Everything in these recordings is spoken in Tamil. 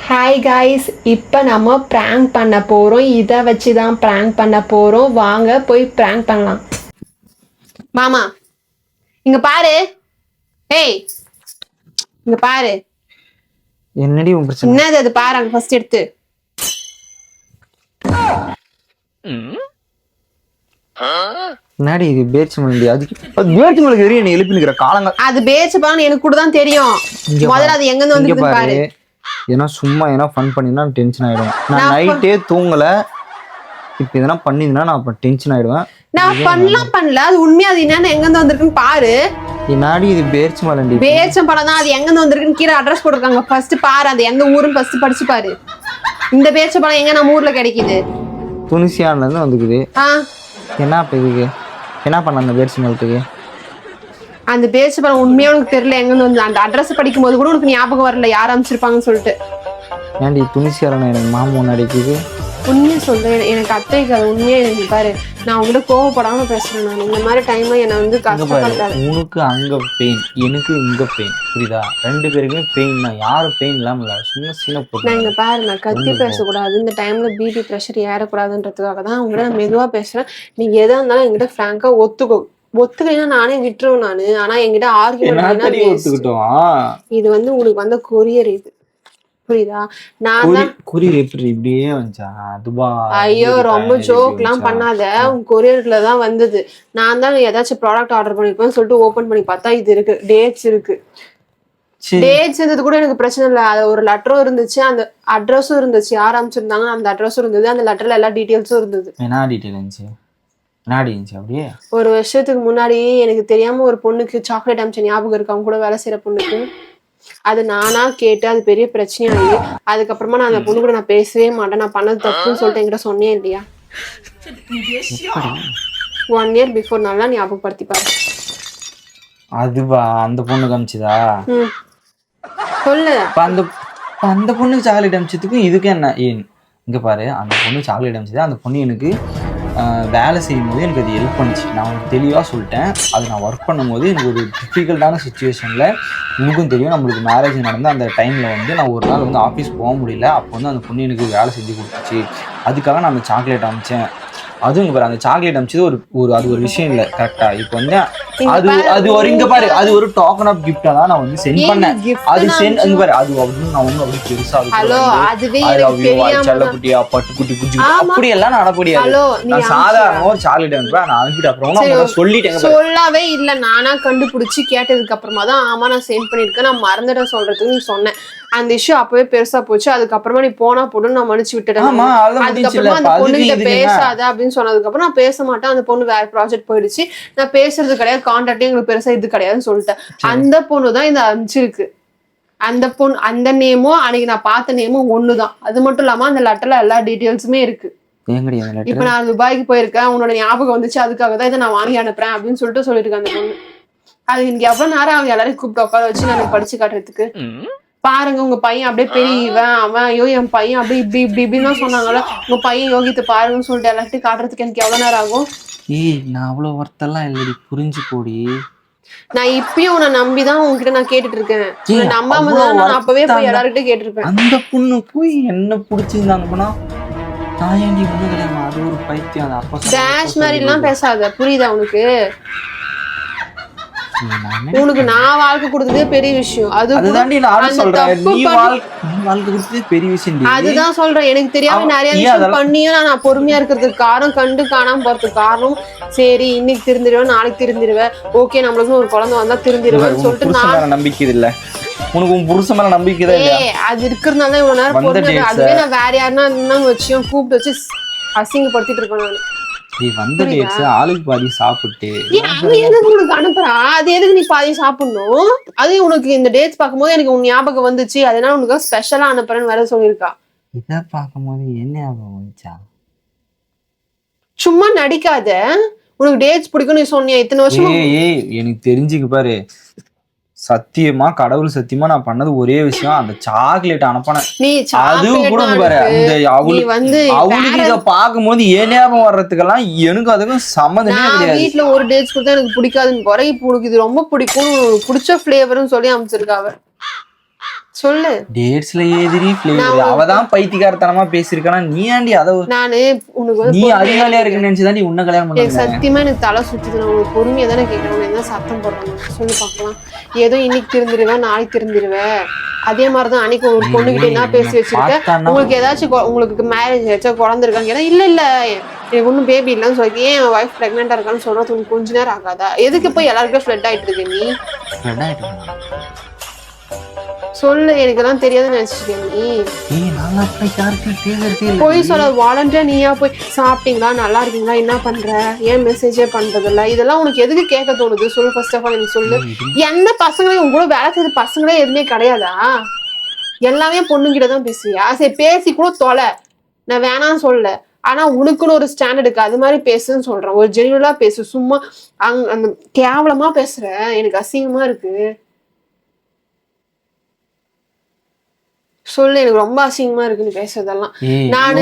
ஹாய் காய்ஸ், இப்போ நம்ம ப்ராங்க் பண்ண போகிறோம். இதை வச்சு தான் ப்ராங்க் பண்ண போகிறோம். வாங்க போய் ப்ராங்க் பண்ணலாம். மாமா இங்க பாரு. ஏய் இங்க பாரு. என்னடி உன் பிரச்சனை? என்னது அது பாரு, அங்க ஃபர்ஸ்ட் எடுத்து. என்னடி இது பேச்சு மல்லி? அது பேச்சு மல்லிக்கு தெரியும். நீ எழுப்பி நிக்கிற காலங்கள் அது பேச்சு பான்னு எனக்கு கூட தான் தெரியும். முதல்ல அது எங்க இருந்து வந்து பாரு. ஏன்னா சும்மா ஏன்னா ஃபன் பண்ணினா டென்ஷன் ஆயிடுவேன். நான் நைட்டே தூங்கல. இப்ப இதெல்லாம் பண்ணினா நான் அப்ப டென்ஷன் ஆயிடுவேன். நான் பண்ணல. அது உண்மையா அது என்னன்னு எங்க இருந்து வந்திருக்குன்னு பாரு. என்னாடி இது பேச்சு மல்லி? பேச்சம் பழம் தான். அது எங்க இருந்து வந்திருக்குன்னு கீழே அட்ரஸ் போட்டிருக்காங்க. ஃபர்ஸ்ட் பாரு, அது எந்த ஊருன்னு ஃபர்ஸ்ட் படிச்சு பாரு. இந்த பேச்ச பழம் எங்க நம்ம ஊர்ல கிடைக்குது? துனிசியான்ல இருந்து வந்துக்குது. என்ன இப்ப இதுக்கு என்ன பண்ண அந்த பேச்சு மல்லத்துக்கு? அந்த பேச்சு பழம் உண்மையா உனக்கு தெரியல எங்க இருந்து வந்து. அந்த அட்ரஸ் படிக்கும் போது கூட உனக்கு ஞாபகம் வரல யார் அமைச்சிருப்பாங்கன்னு சொல்லிட்டு. ஏன்டி துனிசியாரன் எனக்கு மாமா முன்னாடிக்குது? உண்மையை சொல்றேன், எனக்கு அத்தைக்கு அது உண்மையா எனக்கு பாரு. நான் உங்ககிட்ட கோவப்படாம பேசுறேன். நான் இந்த மாதிரி டைம்ல என்ன வந்து கஷ்டப்படுறாரு. உனக்கு அங்க பெயின், எனக்கு இங்க பெயின், புரியுதா? ரெண்டு பேருக்குமே பெயின் தான். யாரும் பெயின் இல்லாம இல்ல. சும்மா சீன போட்டு நான் இங்க பாரு, நான் கத்தி பேசக்கூடாது. இந்த டைம்ல பிபி ப்ரெஷர் ஏறக்கூடாதுன்றதுக்காக தான் உங்ககிட்ட நான் மெதுவா பேசுறேன். நீ எதா இருந்தாலும் என்கிட்ட ஃப்ராங்கா ஒத்துக்கலைன்னா நானே விட்டுருவேன் நானு. ஆனா என்கிட்ட ஆர்கியூமெண்ட். இது வந்து உங்களுக்கு வந்த கொரியர், இது புரியுதா? நான் தான் கொரியர் எப்படி இப்படியே வந்துச்சா? அதுவா? ஐயோ ரொம்ப ஜோக்லாம் பண்ணாத. உன் கொரியர்ல தான் வந்தது. நான் தான் ஏதாச்சும் ப்ராடக்ட் ஆர்டர் பண்ணிருப்பேன்னு சொல்லிட்டு ஓபன் பண்ணி பார்த்தா இது இருக்கு, டேட்ஸ் இருக்கு. டேட்ஸ் இருந்தது கூட எனக்கு பிரச்சனை இல்லை. அது ஒரு லெட்டரும் இருந்துச்சு, அந்த அட்ரஸும் இருந்துச்சு. யார் அமைச்சிருந்தாங்க அந்த அட்ரஸும் இருந்தது. அந்த லெட்டர்ல எல்லா டீட்டெயில்ஸும் இருந்தது. என்ன டீட்டெயில் இருந்துச்சு? அப்படியே ஒரு வருஷத்துக்கு முன்னாடி எனக்கு தெரியாம ஒரு பொண்ணுக்கு சாக்லேட் அமிச்ச ஞாபகம் இருக்கு. அவங்க கூட வேலை செய்யற பொண்ணுக்கு. அது நானா கேட்டு அது பெரிய பிரச்சனையாகி அதுக்கப்புறமா நான் அந்த பொண்ணு கூட நான் பேசவே மாட்டேன். நான் பண்ணது தப்புன்னு சொல்லிட்டு என்கிட்ட சொன்னேன் இல்லையா? 1 year before நல்லா ஞாபகப்படுத்தி பாரு. அதுவா அந்த பொண்ணு காமிச்சுதா? சொல்லு. அந்த பொண்ணுக்கு சாக்லேட் அமிச்சதுக்கு இதுக்கு என்ன? இங்க பாரு, அந்த பொண்ணு சாக்லேட் அமிச்சது. அந்த பொண்ணு எனக்கு வேலை செய்யும் போது எனக்கு அது ஹெல்ப் பண்ணிச்சு. நான் உங்களுக்கு தெளிவாக சொல்லிட்டேன். அது நான் ஒர்க் பண்ணும்போது எனக்கு ஒரு டிஃபிகல்ட்டான சுச்சுவேஷனில், உனக்கும் தெரியும், நம்மளுக்கு மேரேஜ் நடந்த அந்த டைமில் வந்து நான் ஒரு நாள் வந்து ஆஃபீஸ் போக முடியல. அப்போ வந்து அந்த பொண்ணு எனக்கு வேலை செஞ்சு கொடுத்துச்சு. அதுக்காக நான் அந்த சாக்லேட் அமிச்சேன். அதுவும் இங்க பாரு, அந்த சாக்லேட் அமிச்சது ஒரு அது ஒரு விஷயம் இல்லை. கரெக்டா? இப்போ வந்து அது ஒரு இங்க பாரு, அது ஒரு டோக்கன் ஆஃப் கிஃப்டா தான் நான் வந்து சென்ட் பண்ணேன். அது சென்ட் இங்க பாரு, அது அப்படின்னு நான் ஒன்றும் அப்படி பெருசா செல்லக்குட்டியா பட்டுக்குட்டி குஞ்சு அப்படி எல்லாம் நான் அனுப்படியாது. நான் சாதாரண ஒரு சாக்லேட் அனுப்பேன். நான் அனுப்பிட்டு அப்புறம் சொல்லிட்டேன். சொல்லவே இல்லை. நானா கண்டுபிடிச்சு கேட்டதுக்கு அப்புறமா தான் ஆமா நான் சென்ட் பண்ணிருக்கேன், நான் மறந்துட சொல்றதுக்கு நீ சொன்னேன். அந்த இஷ்யூ அப்பவே பெருசா போச்சு. அதுக்கப்புறமா நீ போனா போட்டு நான் மன்னிச்சு விட்டுட்டேன். அதுக்கப்புறமா அந்த பொண்ணு கிட்ட பேசாத அப்படின்னு சொன்னதுக்கு அப்புறம் நான் பேச மாட்டேன். அந்த பொண்ணு வேற ப்ராஜெக்ட் போயிடுச்சு. நான் பேசுறது கிடையாது, கான்டாக்டே எங்களுக்கு பெருசா இது கிடையாதுன்னு சொல்லிட்டேன். அந்த பொண்ணு தான் இந்த அனுப்பிச்சிருக்கு. அந்த பொண்ணு அந்த நேமும் அன்னைக்கு நான் பார்த்த நேமும் ஒண்ணுதான். அது மட்டும் இல்லாம அந்த லெட்டர்ல எல்லா டீட்டெயில்ஸுமே இருக்கு. இப்ப நான் துபாய்க்கு போயிருக்கேன், உன்னோட ஞாபகம் வந்துச்சு, அதுக்காக தான் இதை நான் வாங்கி அனுப்புறேன் அப்படின்னு சொல்லிட்டு சொல்லிருக்கேன் அந்த பொண்ணு. அது இன்னைக்கு எவ்வளவு நேரம் அவங்க எல்லாரையும் கூப்பிட்டு உட்கார வச்சு நான் படிச்சு காட்டுறதுக்கு. பாருங்க உங்க பையன் அப்படியே பெரியவன், அவன் ஐயோ என் பையன் அப்படியே இப்படி இப்படின்னு சொன்னாங்கல்ல, உங்க பையன் யோகித்து பாருங்கன்னு சொல்லிட்டு எல்லாத்தையும் காட்டுறதுக்கு எனக்கு எவ்வளவு நேரம் ஆகும்? நான் அவ்வளவு ஒருத்தெல்லாம் இல்லடி, புரிஞ்சு போடி. நான் இப்பயும் உன்னை நம்பிதான் உங்ககிட்ட நான் கேட்டுட்டு இருக்கேன். நம்பாம தான் நான் அப்பவே போய் எல்லார்கிட்ட கேட்டிருப்பேன். அந்த பொண்ணு போய் என்ன பிடிச்சிருந்தாங்க போனா நான் ஏன்டி ஒண்ணு கிடையாது. அது ஒரு பைத்தியம். அது அப்ப டேஷ் மாதிரி எல்லாம் பேசாத, புரியுதா உனக்கு? உனக்கு நான் வாழ்க்கை கொடுத்ததே பெரிய விஷயம். அதுதான் சொல்றேன். எனக்கு தெரியாம நிறைய விஷயம் பண்ணியும் நான் பொறுமையா இருக்கிறதுக்கு காரணம், கண்டு காணாம போறதுக்கு காரணம். சரி இன்னைக்கு திருந்திருவேன், நாளைக்கு திருந்திருவேன், ஓகே நம்மளுக்கு ஒரு குழந்தை வந்தா திருந்திருவேன் சொல்லிட்டு நான் நம்பிக்கை இல்ல. உனக்கு உன் புருஷன் மேல நம்பிக்கை தான் இல்லையா? அது இருக்கிறதுனால இவ்வளவு நேரம் பொறுமை. அதுவே நான் வேற யாருன்னா வச்சியும் கூப்பிட்டு வச்சு அசிங்கப்படுத்திட்டு இருக்கேன் நான். நீ வந்த டேட்ஸ் ஆளுக்கு பாதி சாப்பிட்டு உனக்கு அனுப்புறா. அது எதுக்கு நீ பாதி சாப்பிடணும்? அது உனக்கு இந்த டேட்ஸ் பார்க்கும்போது எனக்கு உன் ஞாபகம் வந்துச்சு, அதனால உனக்கு ஸ்பெஷலா அனுப்புறேன்னு வேற சொல்லியிருக்கா. இத பார்க்கும்போது என்ன ஞாபகம் வந்துச்சா? சும்மா நடிக்காத. உனக்கு டேட்ஸ் பிடிக்கும் நீ சொன்னியா இத்தனை வருஷம். எனக்கு தெரிஞ்சுக்கு பாரு, சத்தியமா கடவுள் சத்தியமா நான் பண்ணது ஒரே விஷயம், அந்த சாக்லேட் அனுப்பினேன். அதுவும் கூட பாரு, அவளுக்கு இத பாக்கும்போது ஏன் ஞாபகம் வர்றதுக்கெல்லாம் எனக்கு அதுக்கும் சம்மந்தமே கிடையாது. வீட்டுல ஒரு டேட்ஸ் கொடுத்தா எனக்கு பிடிக்காதுன்னு போற, இப்ப உனக்கு இது ரொம்ப பிடிக்கும், பிடிச்ச பிளேவர்னு சொல்லி அமைச்சிருக்காவ. சொல்லு. டேட்ஸ்ல ஏதிரி ஃப்ளேவர் அவதான் பைத்தியக்காரத்தனமா பேசிருக்கானா நீ ஏன்டி அத நானு உனக்கு நீ அறிவாளியா இருக்குன்னு நினைச்சுதான் நீ உன்ன கல்யாணம் பண்ண. சத்தியமா எனக்கு தலை சுத்துது. நான் உனக்கு பொறுமையா தானே கேட்கறேன். என்ன சத்தம் போடுறேன் சொல்லி பாக்கலாம். ஏதோ இன்னைக்கு திருந்திருவேன் நாளைக்கு திருந்திருவேன். அதே மாதிரிதான் அன்னைக்கு ஒரு பொண்ணுகிட்ட என்ன பேசி வச்சிருக்கேன். உங்களுக்கு ஏதாச்சும் உங்களுக்கு மேரேஜ் ஆச்சா குழந்தை இருக்காங்க. இல்ல இல்ல எனக்கு ஒன்னும் பேபி இல்லைன்னு சொல்லி ஏன் என் ஒய்ஃப் பிரெக்னெண்டா இருக்கான்னு சொல்றது உங்களுக்கு கொஞ்ச நேரம் ஆகாதா? எதுக்கு போய் எல்லாருக்கும் ஃபிளட் ஆயிட்டு இருக்கு நீ? சொல்லு. எனக்கு எல்லாம் தெரியாதுன்னு நினைச்சிருக்கேன் நீ. போய் சொல்ல வாலண்டியா நீயா போய் சாப்பிட்டீங்களா நல்லா இருக்கீங்களா என்ன பண்ற ஏன் மெசேஜே பண்றது இல்ல இதெல்லாம் உனக்கு எதுக்கு கேட்க தோணுது சொல்லு. ஃபர்ஸ்ட் ஆஃப் ஆல் எனக்கு சொல்லு. என்ன பசங்களே உங்க கூட வேலை செய்த பசங்களே எதுவுமே கிடையாதா? எல்லாமே பொண்ணுங்கிட்ட தான் பேசுவியா? சரி பேசி கூட தொலை, நான் வேணான்னு சொல்ல. ஆனா உனக்குன்னு ஒரு ஸ்டாண்டர்டுக்கு அது மாதிரி பேசுன்னு சொல்றேன். ஒரு ஜெனியூலா பேசு. சும்மா அந்த கேவலமா பேசுற. எனக்கு அசிங்கமா இருக்கு. சொல்லு. எனக்கு ரொம்ப அசிங்கமா இருக்கு நீ பேசுறதெல்லாம். நானு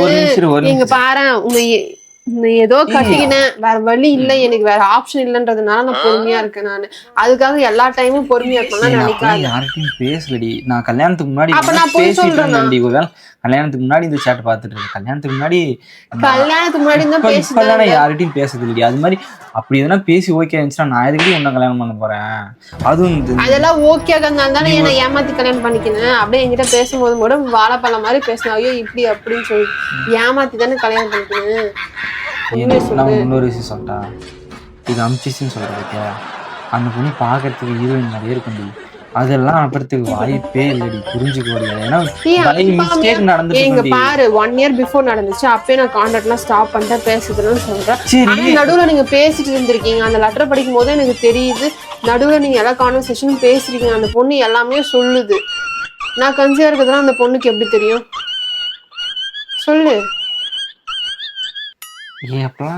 நீங்க பாரு உங்க ஏதோ கட்டிக்கினேன் வேற வழி இல்ல எனக்கு வேற ஆப்ஷன் இல்லன்றதுனால நான் பொறுமையா இருக்கேன். நானு அதுக்காக எல்லா டைமும் பொறுமையா இருக்கணும்னு நினைக்காது. யார்கிட்டயும் பேசலடி. நான் கல்யாணத்துக்கு முன்னாடி அப்ப நான் போய் சொல்றேன். கல்யாணத்துக்கு முன்னாடி இந்த சேட் பாத்துட்டு இருக்கேன். கல்யாணத்துக்கு முன்னாடி தான் பேசுறேன். யார்கிட்டயும் பேசுறது அது மாதிரி அப்படி எதனா பேசி ஓகே இருந்துச்சுன்னா நான் எதுக்கு உன்ன கல்யாணம் பண்ண போறேன்? அதுவும் அதெல்லாம் ஓகே இருந்தாலும் தானே என்ன ஏமாத்தி கல்யாணம் பண்ணிக்கினேன். அப்படியே என்கிட்ட பேசும்போது கூட வாழைப்பழம் மாதிரி பேசினா ஐயோ இப்படி அப்படின்னு சொல்லி ஏமாத்தி தானே கல்யாணம் பண்ணிக்கினேன். நான் இன்னொரு விஷயம் சொல்லிட்டா இது அமிச்சிச்சுன்னு சொல்றதுக்கே அந்த பொண்ணு பாக்குறதுக்கு ஹீரோயின் நிறைய இருக்கு. அதெல்லாம் அப்புறத்துக்கு வாய்ப்பே இல்லடி. புரிஞ்சுக்கோடி. ஏன்னா மிஸ்டேக் நடந்துச்சு பாரு. 1 year பிஃபோர் நடந்துச்சு. அப்பயே நான் கான்டாக்ட் எல்லாம் ஸ்டாப் பண்ணிட்டேன் பேசுறதுன்னு சொல்றேன். நடுவுல நீங்க பேசிட்டு இருந்திருக்கீங்க. அந்த லெட்டர் படிக்கும் போது எனக்கு தெரியுது நடுவுல நீங்க எல்லா கான்வர்சேஷனும் பேசுறீங்க. அந்த பொண்ணு எல்லாமே சொல்லுது. நான் கன்சியா இருக்கிறதுலாம் அந்த பொண்ணுக்கு எப்படி தெரியும் சொல்லு.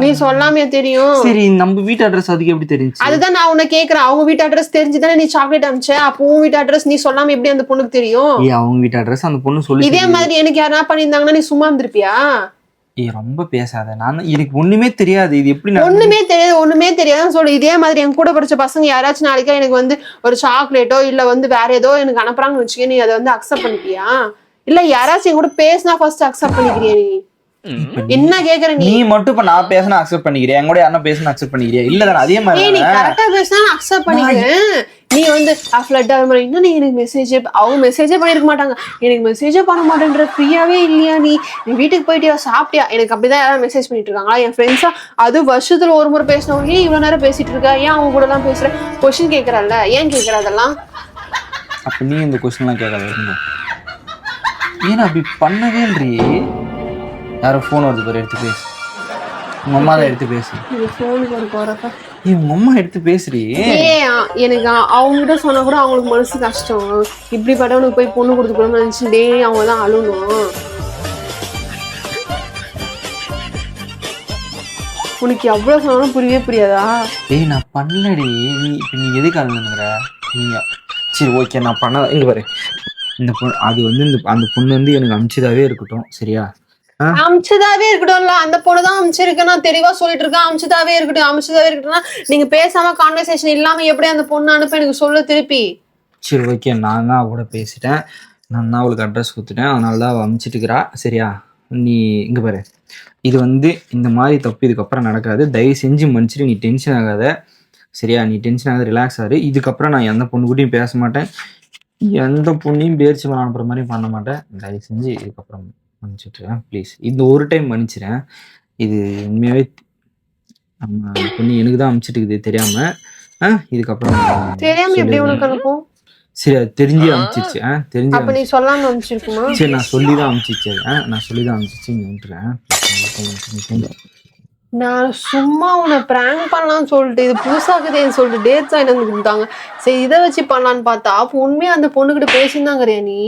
நீ சொல்லாமே தெரியும். சரி நம்ம வீட்டு அட்ரஸ் அதுக்கு எப்படி தெரிஞ்சு? அதுதான் நான் உன்னை கேக்குறேன். அவங்க வீட்டு அட்ரஸ் தெரிஞ்சுதானே நீ சாக்லேட் அனுப்பிச்ச. அப்போ உன் வீட்டு அட்ரஸ் நீ சொல்லாம எப்படி அந்த பொண்ணுக்கு தெரியும்? அவங்க வீட்டு அட்ரஸ் அந்த பொண்ணு சொல்லி இதே மாதிரி எனக்கு யாரா பண்ணிருந்தாங்கன்னா நீ சும்மா இருந்திருப்பியா? ரொம்ப பேசாத. நான் எனக்கு ஒண்ணுமே தெரியாது. இது எப்படி ஒண்ணுமே தெரியாதுன்னு சொல்லு. இதே மாதிரி என் கூட படிச்ச பசங்க யாராச்சும் நாளைக்கா எனக்கு ஒரு சாக்லேட்டோ இல்ல வேற ஏதோ எனக்கு அனுப்புறாங்கன்னு வச்சுக்க நீ அதை அக்செப்ட் பண்ணிப்பியா? இல்ல யாராச்சும் என் கூட பேசினா ஃபர்ஸ்ட் அக்செப்ட் பண்ணிக்கிறியா? நீ என்ன கேக்குற? நீ மட்டும் இப்ப நான் பேசினா அக்செப்ட் பண்ணிக்கிறியா? என் கூட யாரா பேசினா அக்செப்ட் பண்ணிக்கிறியா? இல்ல அதே மாதிரி நீ கரெக்டா பேசினா அக்செப்ட் பண்ணிக்கிறேன். நீ ஃபிளட் ஆகிற மாதிரி இன்னும் நீ எனக்கு மெசேஜே அவங்க மெசேஜே பண்ணிருக்க மாட்டாங்க. எனக்கு மெசேஜே பண்ண மாட்டேன்ற ஃப்ரீயாவே இல்லையா? நீ வீட்டுக்கு போயிட்டியா சாப்பிட்டியா? எனக்கு அப்படிதான் யாராவது மெசேஜ் பண்ணிட்டு இருக்காங்களா என் ஃப்ரெண்ட்ஸா? அது வருஷத்துல ஒரு முறை பேசினவங்க ஏன் இவ்வளவு நேரம் பேசிட்டு இருக்கா? ஏன் அவங்க கூட எல்லாம் பேசுற? கொஸ்டின் கேட்கறல்ல ஏன் கேட்கற? அதெல்லாம் அப்ப நீ இந்த கொஸ்டின் எல்லாம் கேட்காத. ஏன்னா அப்படி பண்ணவே இல்லையே. யாரோ போன் வருது பாரு, எடுத்து பேசு. உங்க அம்மா தான் எடுத்து பேசு. உங்க அம்மா எடுத்து பேசுறீ. எனக்கு அவங்க கிட்ட சொன்னா கூட அவங்களுக்கு மனசு கஷ்டம். இப்படிப்பட்டவனுக்கு போய் பொண்ணு கொடுத்துக்கணும்னு நினைச்சு டெய்லி அவங்க தான் அழுணும். உனக்கு எவ்வளவு சொன்னாலும் புரியவே புரியாதா? நான் பண்ணலடி. நீ எதுக்கு அழுகுற? நீங்க சரி ஓகே நான் பண்ண. இங்க பாரு இந்த பொண்ணு அது அந்த பொண்ணு எனக்கு அமிச்சதாவே இருக்கட்டும். சரியா? அமிச்சதாவே இருக்கட்டும்ல. அந்த பொண்ணுதான் அமிச்சிருக்கு. நான் தெளிவா சொல்லிட்டு இருக்கேன். அமிச்சதாவே இருக்கட்டும்னா நீங்க பேசாம கான்வர்சேஷன் இல்லாம எப்படி அந்த பொண்ணு அனுப்ப எனக்கு சொல்ல திருப்பி. சரி ஓகே நான் தான் அவளோட பேசிட்டேன். நான் தான் அவளுக்கு அட்ரஸ் கொடுத்துட்டேன். அதனால தான் அவள் அமிச்சிட்டு இருக்கிறா. சரியா? நீ இங்க பாரு இது இந்த மாதிரி தப்பு இதுக்கப்புறம் நடக்காது. தயவு செஞ்சு மன்னிச்சிட்டு நீ டென்ஷன் ஆகாத. சரியா? நீ டென்ஷன் ஆகாத, ரிலாக்ஸ் ஆகுது. இதுக்கப்புறம் நான் எந்த பொண்ணு கூடயும் பேச மாட்டேன். எந்த பொண்ணையும் பேர்ச்சி மேலே அனுப்புற மாதிரி பண்ண மாட்டேன். தயவு செஞ்சு இதுக்கப்புறம் மன்னிச்சுட்டுறேன் ப்ளீஸ். இந்த ஒரு டைம் மன்னிச்சிடறேன். இது உண்மையாவே நம்ம பொண்ணு எனக்கு தான் அனுப்பிச்சிட்டு தெரியாம. இதுக்கப்புறம் தெரியாம எப்படி உனக்கு அனுப்பும்? சரி அது தெரிஞ்சு அனுப்பிச்சிச்சு. தெரிஞ்சு அப்ப நீ சொல்லாம அனுப்பிச்சிருக்குமா? சரி நான் சொல்லிதான் அனுப்பிச்சிச்சு. நான் சொல்லிதான் அனுப்பிச்சிச்சு. இங்க விட்டுறேன். நான் சும்மா உன்னை பிராங்க் பண்ணலாம்னு சொல்லிட்டு இது புதுசாக்குதேன்னு சொல்லிட்டு டேட் சைன் வந்து கொடுத்தாங்க. சரி இதை வச்சு பண்ணலான்னு பார்த்தா அப்போ உண்மையா அந்த பொண்ணுகிட்ட பேசியிருந்தாங்கறியா நீ?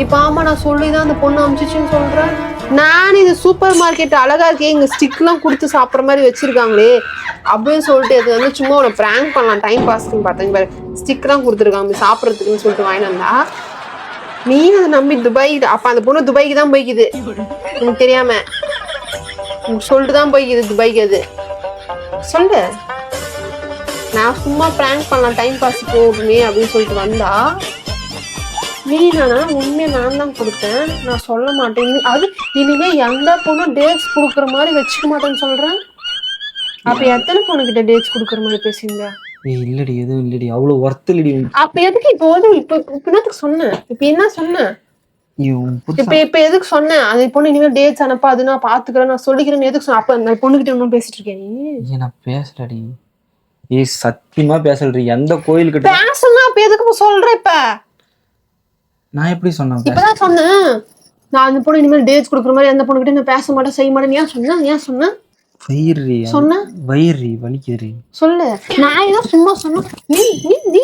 இப்ப ஆமா நான் சொல்லிதான் அந்த பொண்ணு அனுப்பிச்சிச்சுன்னு சொல்றேன். நான் இது சூப்பர் மார்க்கெட் அழகா இருக்கே இங்க ஸ்டிக் எல்லாம் கொடுத்து சாப்பிட்ற மாதிரி வச்சிருக்காங்களே அப்படின்னு சொல்லிட்டு இது சும்மா உன்னை பிராங்க் பண்ணலாம் டைம் பாஸ்க்குன்னு பார்த்தேன். பாரு ஸ்டிக் எல்லாம் கொடுத்துருக்காங்க சாப்பிட்றதுக்குன்னு சொல்லிட்டு வாங்கிட்டு வந்தா நீ அதை நம்பி துபாய். அப்ப அந்த பொண்ணு துபாய்க்கு தான் போய்க்குது எனக்கு தெரியாம. சொல்லிட்டுதான் போய்க்குது துபாய்க்கு. அது சொல்லு. நான் சும்மா பிராங்க் பண்ணலாம் டைம் பாஸ் போகுமே அப்படின்னு சொல்லிட்டு வந்தா நீனா உண்மையை நான் தான் கொடுத்தேன், நான் சொல்ல மாட்டேன். அது இனிமே எந்த பொண்ணும் டேட்ஸ் கொடுக்குற மாதிரி வச்சுக்க மாட்டேன்னு சொல்றேன். அப்ப எத்தனை பொண்ணுகிட்ட டேட்ஸ் கொடுக்குற மாதிரி பேசுங்க? இல்லடி எதுவும் இல்லடி, அவ்வளவு ஒர்த் இல்லடி. அப்ப எதுக்கு இப்போ வந்து இப்ப என்னத்துக்கு சொன்னேன்? இப்ப என்ன சொன்னேன்? இப்ப எதுக்கு சொன்னேன்? அந்த பொண்ணு இனிமே டேட்ஸ் அனுப்ப, அது நான் பாத்துக்கிறேன், நான் சொல்லிக்கிறேன்னு எதுக்கு சொன்ன? அப்ப அந்த பொண்ணுகிட்ட இன்னும் பேசிட்டு இருக்கேன் நீ? நான் பேசலடி. சத்தியமா பேசலடி. எந்த கோயிலுக்கிட்ட பேசலாம்? அப்ப எதுக்கு சொல்ற? இப்ப நான் எப்படி சொன்னேன்? இப்பதான் சொன்னேன், நான் அந்த பொண்ணு இனிமேல் டேட்ஸ் கொடுக்குற மாதிரி அந்த பொண்ணுகிட்ட நான் பேச மாட்டேன், செய்ய மாட்டேன். ஏன் சொன்னேன்? ஏன் சொன்னேன்? வயிறு வலிக்குது சொல்லு. நான் ஏதோ சும்மா சொன்னேன். நீ நீ நீ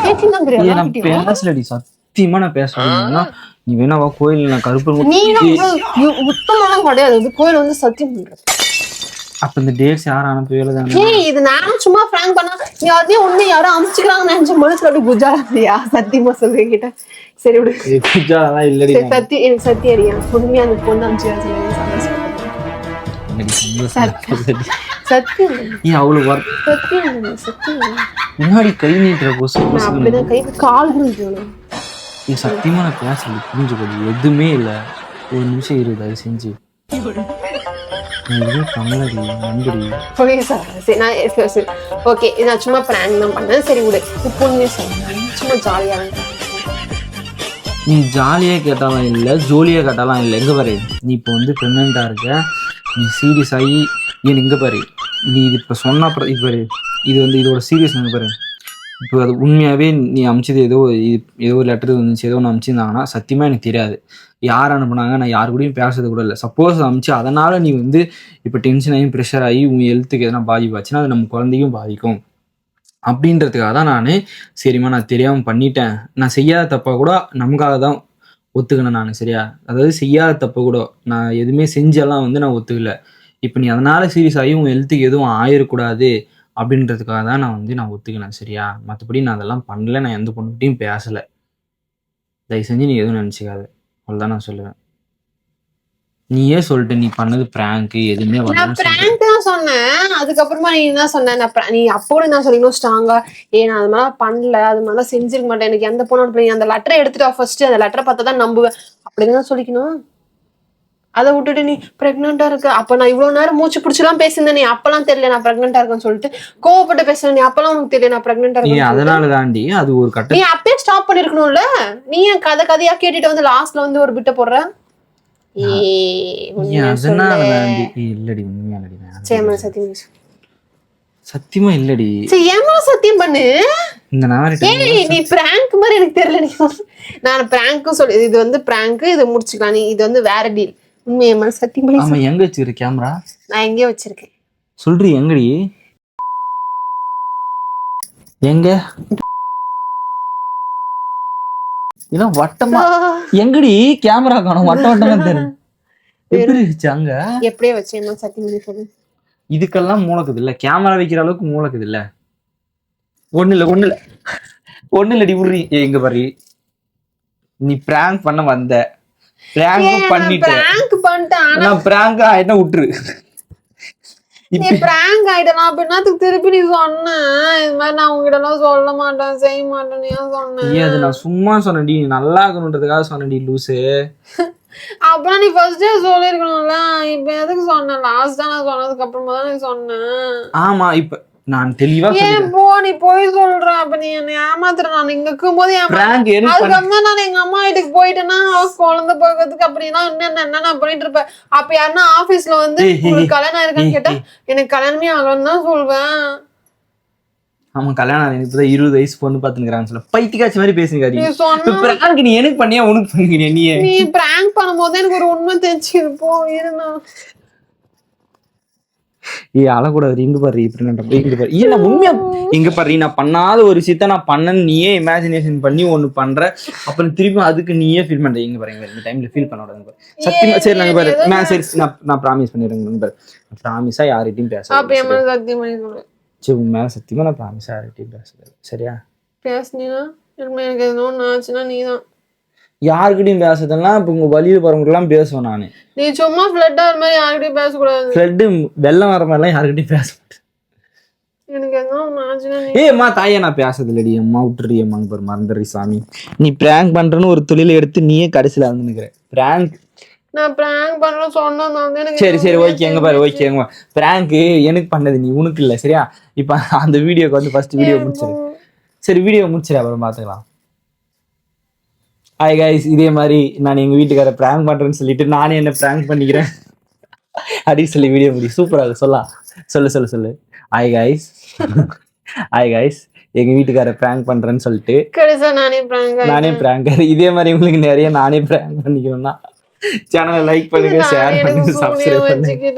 பேசிதான் பேசலடி. சத்தியமா நான் பேசல. நீ வேணாவா கோயில், நான் கருப்பு நீ உத்தமெல்லாம் கிடையாது. கோயில் வந்து சத்தியம் பண்ற. அப்ப இந்த டேட்ஸ் யாரும் அனுப்பவே இது நானும் சும்மா பிராங்க் பண்ணா, நீ அதே ஒண்ணு யாரும் அனுப்பிச்சுக்கிறாங்க நினைச்ச மனசுல அப்படி குஜாலா சத்தியமா சொல்றேன் கிட்ட. சரி விடு, குஜாலாம் இல்லடி. சத்தியம் எனக்கு சத்தியம் அறியா உண்மையா அந்த பொண்ணு அனுப்பிச்சு முன்னாடி கை நீட்டுற அப்படிதான் கை கால் சத்தியமா நான் பேசல. புரிஞ்சுக்கொள்ளு, எதுவுமே இல்ல. ஒரு நிமிஷம் இரு, அது செஞ்சு ஓகே. நான் சும்மா பிராங்க் தான் பண்ணேன். சரி விடு, இப்போதுமே சும்மா ஜாலியா. நீ ஜாலியா கேட்டாலும் இல்ல, ஜோலியா கேட்டாலும் இல்ல. எங்க பாரு, நீ இப்போ வந்து பிரெக்னெண்டா இருக்க, நீ சீரியஸ் ஆகி ஏன் இங்க பாரு, நீ இது இப்ப சொன்ன அப்புறம் இது பாரு, இது வந்து இதோட சீரியஸ் பாரு. இப்போ அது உண்மையாவே நீ அமிச்சது ஏதோ ஒரு லெட்டர் வந்துச்சு, ஏதோ ஒன்று அமிச்சிருந்தாங்கன்னா சத்தியமா எனக்கு தெரியாது யார் அனுப்புனாங்க. நான் யாரு கூடயும் பேசுறது கூட இல்லை. சப்போஸ் அமிச்சு அதனால நீ வந்து இப்போ டென்ஷன் ஆகி ப்ரெஷர் ஆகி உன் ஹெல்த்துக்கு எதனா பாதிப்பாச்சுன்னா அது நம்ம குழந்தையும் பாதிக்கும். அப்படின்றதுக்காக தான் நான் சரிம்மா நான் தெரியாமல் பண்ணிட்டேன், நான் செய்யாத தப்பா கூட நமக்காக தான் ஒத்துக்கினேன் நான். சரியா, அதாவது செய்யாத தப்பை கூட நான் எதுவுமே செஞ்செல்லாம் வந்து நான் ஒத்துக்கல. இப்போ நீ அதனால சீரியஸ் ஆகி உன் ஹெல்த்துக்கு எதுவும் ஆயிடக்கூடாது அப்படின்றதுக்காக தான் நான் வந்து நான் ஒத்துக்கினேன். சரியா, மற்றபடி நான் அதெல்லாம் பண்ணல, நான் எந்த பொண்ணுகிட்டையும் பேசலை. தயவு செஞ்சு நீ எதுவும் நினச்சிக்காத, அவ்வளோதான் நான் சொல்லுவேன். நீயே சொல்லிட்டு நீ பண்ணது பிராங்க் எதுவுமே பிராங்க் தான் சொன்னேன். அதுக்கப்புறமா நீ என்ன சொன்ன? நீ அப்போட என்ன சொல்லிக்கணும் ஸ்ட்ராங்கா, நான் அது மாதிரி பண்ணல, அது மாதிரி செஞ்சிருக்க மாட்டேன், எனக்கு எந்த பொண்ணு அந்த லெட்டரை எடுத்துட்டா ஃபர்ஸ்ட், அந்த லெட்டரை பார்த்தா தான் நம்புவேன் அப்படின்னு சொல்லிக்கணும். அதை விட்டுட்டு நீ பிரெக்னெண்டா இருக்க, அப்ப நான் இவ்வளவு நேரம் மூச்சு பிடிச்சலாம் பேசியிருந்தேன், நீ அப்பெல்லாம் தெரியல நான் பிரெக்னெண்டா இருக்கேன்னு சொல்லிட்டு கோவப்பட்டு பேசுறேன். நீ அப்பெல்லாம் உனக்கு தெரியல நான் பிரெக்னெண்டா இருக்கேன், அதனால தாண்டி அது ஒரு கட்டம். நீ அப்பயே ஸ்டாப் பண்ணிருக்கணும்ல. நீ என் கதையா கேட்டுட்டு வந்து லாஸ்ட்ல வந்து ஒரு பிட்ட போடுற. சத்தியமா இல்லடி, சத்தியம் பண்ணு. நீ பிராங்க் மாதிரி எனக்கு தெரியல. நான் பிராங்க்கும் சொல்லி இது வந்து பிராங்க், இதை முடிச்சுக்கலாம். நீ இது வந்து வேற டீல். உண்மையமா சத்தியம் பண்ணி. எங்க வச்சிருக்க கேமரா? நான் எங்கேயோ வச்சிருக்கேன். சொல்றீ எங்கடி? எங்க இதெல்லாம் வட்டமா எங்கடி கேமரா காணும்? வட்ட வட்டமா தெரியும். எப்படி வச்சாங்க? எப்படியே வச்சேன் சத்தியம் பண்ணி சொல்லு. இதுக்கெல்லாம் மூலக்குது இல்ல, கேமரா வைக்கிற அளவுக்கு மூலக்குது இல்ல. ஒண்ணு இல்லடி உருறி. எங்க பாரு, நீ பிராங்க் பண்ண வந்த, பிராங்க் பண்ணிட்டேன், பிராங்க் ஆயிட்டா விட்டுரு. நீ பிராங்க் ஆயிட்டா அப்படின்னா திருப்பி நீ சொன்ன இது மாதிரி நான் உங்ககிட்ட எல்லாம் சொல்ல மாட்டேன் செய்ய மாட்டேன்னு ஏன் சொன்னேன்? அது நான் சும்மா சொன்னேன்டி, நீ நல்லா இருக்கணுன்றதுக்காக சொன்னேன்டி லூசு. அப்புறம் நீ ஃபர்ஸ்டே சொல்லிருக்கணும்ல. இப்ப எதுக்கு சொன்ன? லாஸ்டா நான் சொன்னதுக்கு அப்புறமா தான் நீ சொன்னேன். ஆமா, இப்ப நான் தெளிவா ஏன் போ நீ போய் சொல்ற? அப்ப நீ என்ன ஏமாத்துற. நான் இங்க இருக்கும் போது அதுக்கப்புறம் நான் எங்க அம்மா வீட்டுக்கு போயிட்டேன்னா குழந்தை போகிறதுக்கு அப்படின்னா என்ன பண்ணிட்டு இருப்பேன். அப்ப யாருன்னா ஆபீஸ்ல வந்து கல்யாணம் ஆயிருக்கான்னு கேட்டா எனக்கு கல்யாணமே ஆகலன்னு தான் சொல்வேன். ஆமா, கல்யாணம் எனக்கு இப்பதான் 20 வயசு பொண்ணு பாத்துக்கிறான்னு சொல்ல பைத்தியக்காட்சி மாதிரி பேசுங்க. நீ எனக்கு பண்ணியா உனக்கு பண்ணிக்கிறியா? நீ பிராங்க் பண்ணும்போது எனக்கு ஒரு உண்மை தெரிஞ்சு போ இருந்தா அழக்கூடாது. இங்க பாரு, இங்க பாரு, நான் உண்மையா இங்க பாரு, நான் பண்ணாத ஒரு விஷயத்த நான் பண்ணன்னு நீயே இமேஜினேஷன் பண்ணி ஒண்ணு பண்ற. அப்புறம் திருப்பி அதுக்கு நீயே ஃபீல் பண்ற. இங்க பாருங்க, இந்த டைம்ல ஃபீல் பண்ண விடாது. சத்தியமா சரி நாங்க பாரு, நான் ப்ராமிஸ் பண்ணிடுறேன் பாரு, ப்ராமிஸா யார்கிட்டயும் பேச. சரி உன் மேல சத்தியமா நான் ப்ராமிஸா யார்கிட்டயும் பேசல. சரியா? பேசுனீனா எனக்கு எதுவும் ஆச்சுன்னா நீதான். யாருக்கிட்டையும் பேசுறதெல்லாம் இப்ப உங்க வழியில போறவங்க எல்லாம் பேசுவேன் நானு. நீ சும்மா ஃப்ளட் ஆற மாதிரி யாருக்கிட்டையும் பேசக்கூடாது. ஃப்ளட் வெள்ளம் வர மாதிரிலாம் யாருக்கிட்டையும் பேச மாட்டேன். எனக்கு எதுவும் இமேஜினா ஏம்மா தாயே நான் பேசுறது இல்லடி அம்மா விட்டுறி அம்மா பாரு மறந்துடுறி சாமி நீ பிராங்க் பண்றேன்னு ஒரு தொழிலை எடுத்து நீயே கடைசியில வந்து நிக்கிற பிராங்க் நான் பிராங்க் பண்ண சொன்னேன் எனக்கு சரி சரி ஓகே எங்க பாரு ஓகே எங்க பிராங்க் எனக்கு பண்ணது நீ உனக்கு இல்ல சரியா இப்ப அந்த வீடியோக்கு வந்து ஃபர்ஸ்ட் வீடியோ முடிச்சிரு சரி வீடியோ முடிச்சிரு அப்புறம் பாத்துக்கலாம் ஹாய் கைஸ் இதே மாதிரி நான் எங்க வீட்டுக்கார பிராங்க் பண்றேன்னு சொல்லிட்டு நானே என்ன பிராங்க் பண்ணிக்கிறேன் அப்படின்னு சொல்லி வீடியோ முடி சூப்பரா சொல்லலாம் சொல்லு ஹாய் கைஸ் ஹாய் கைஸ் எங்க வீட்டுக்கார பிராங்க் பண்றேன்னு சொல்லிட்டு கடைசியா நானே பிராங்க் இதே மாதிரி உங்களுக்கு நிறைய நானே பிராங்க் பண்ணிக்கணும்னா சேனலை லைக் பண்ணுங்க ஷேர் பண்ணுங்க சப்ஸ்கிரைப் பண்ணுங்க